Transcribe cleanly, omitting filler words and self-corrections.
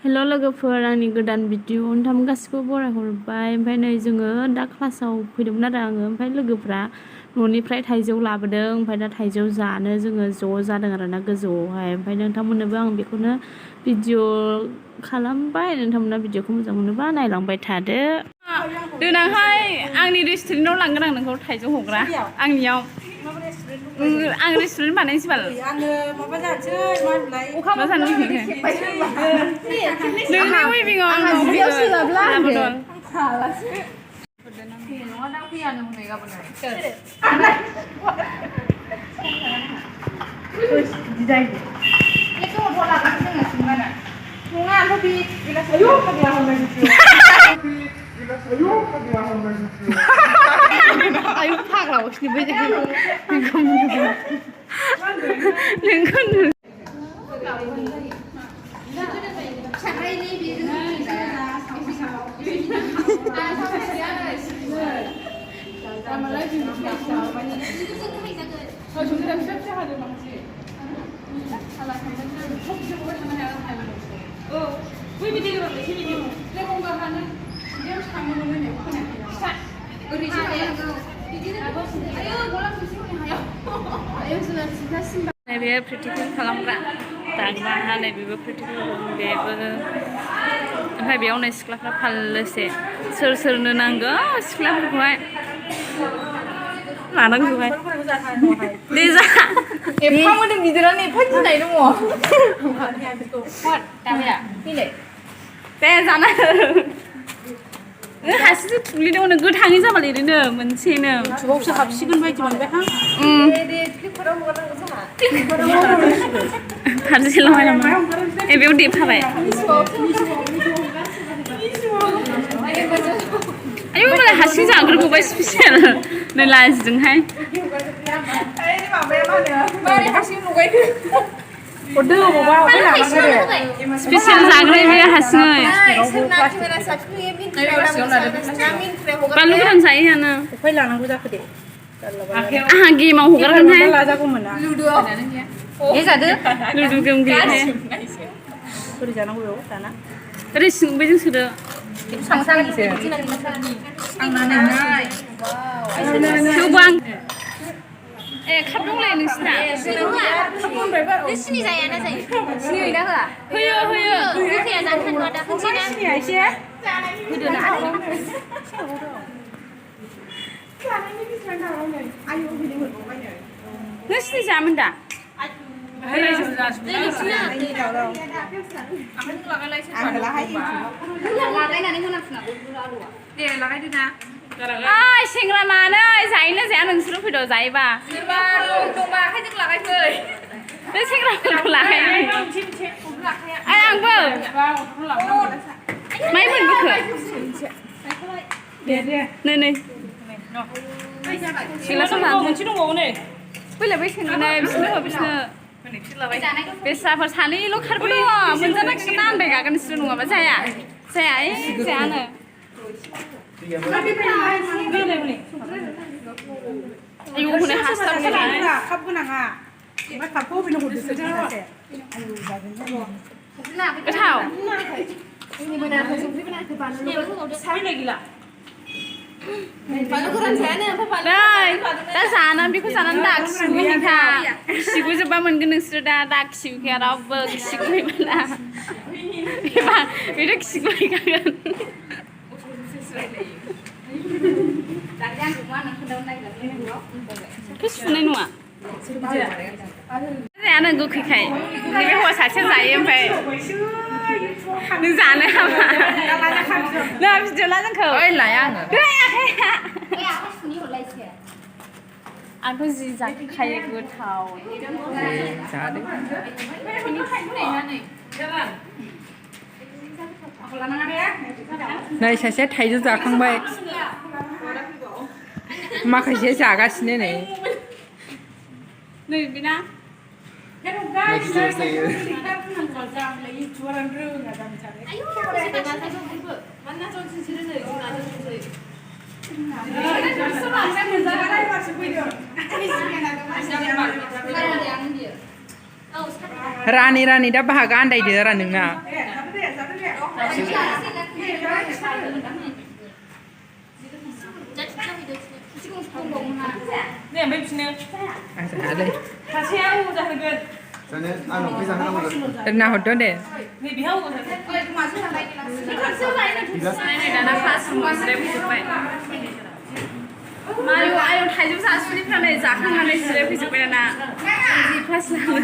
हेल' लोगोफोर आंनि गोदान भिडिअ नोंथांमोन गासिबो बरायहरबाय ओमफ्राय नै जोङो दा क्लासाव फैदोंमोन आरो आङो ओमफ्राय लोगोफ्रा न'निफ्राय थाइजौ लाबोदों ओमफ्राय दा थाइजौ जानो जोङो ज' जादों आरोना गोजौआवहाय ओमफ्राय नोंथांमोननोबो आं बेखौनो भिडिअ खालामबाय नोंथांमोना भिडिअखौ मोजां मोनोबा नायलांबाय थादो देनांहाय आंनि रेस्टुरेन्टाव लांगोन आं नोंखौ थाइजौ हग्रा आंनियाव आं रेस्टुरेन्ट बानायनोसै बाल आङो माबा जानोसै मा होनलाय अखा जानो लुबैदों नोंनि वेबिंआव आं भिडिअ सोलाबला नङा दा फैयानो हनै गाबोन आयु फाग्ला उसनिबो नैबे प्रेक्टिकेल खालामग्रा दाग्रा नैबेबो प्रेक्टिकेल बेबो ओमफ्राय बेयाव नै सिख्लाफ्रा फाललोसे सोर सोरनो नांगौ सिख्लाफोरखौहाय लानांगौहाय दे जा एफा मोदोम गिदिरानो एफा गिनाय दङ दे जाना हासिसो थुग्लिदोंमोन गोथाङै जाबाय ओरैनो मोनसेनो जुगावसो हाबसिगोन बायदि मोनबाय हां फारसेल' नामा बेयाव देफाबाय आयौ मालाय हारसिं जाग्रोबावबाय स्पेसियेल नै लाजिदोंहाय स्पेसियल जाग्रा बे हारसिङै बानलु गोरान जायोआनो लानांगौ जाखो दे आंहा गेमाव हगारगोनहाय लुदु गेम गेलेहाय बोरै जानांगौ बेयाव दाना ओरै बैजों सोदो थेवबो आं खाप दंलाय नोंसिना सिनि जायाना जायो सिनि होयोना होआ होयो होयो गोखैया जानो हानवा दा खनसेना सिनिया एसे गोदोना नों सिनि जायामोन दा सेंग्रा मानै जायोना जाया नोंसोरो फैद' जायोबा बे सेंग्राफोरखौ लाखायो आंबो माइ मोनबोखो नै मोनसे दंबावो नै फैलाय बै सेंग्रा बिसोरनो बिसोरनो बेस्राफोर सानैल' खारबोदों मोनजानांगोन ना आन्दायगागोन बिसोर नङाबा जाया जायानो आयौ हनै हास्लाबनाय खाप गोनाङा मा खापखौ होफैनो हरदोंसो गोथाव दा जानानै बेखौ जानानै दा खिगुहैखा खिगुजोब्बा मोनगोन नोंसोरो दा खिगुखाया रावबो खिगुहैब्ला बेथ' खिगुहैखागोन सुनाय नङा जायानो गोखैखाय नैबे हौवा सासेया जायो ओमफ्राय नों जानो हामा ना भिडिअ ला जोंखौ लाया आङो आंथ' जि जाखायो गोथाव नै सासेया थाइजौ जाखांबाय माखासे जागासिनो नै बेना रानै रानै दा बाहागो आन्दायदो आरो नोंना 네, 몇 시네요? आं जायालै 다시 하고 자는 저는 안 먹기 전에 ना हरदो दे 네, 미하고 자는 दाना क्लास रुमाव जिरायफैजोब्बाय मायो आयौ थाइजौ सासेनिफ्राय जाखांनानै जिरायफैजोब्बाय दाना जि क्लास नांगौ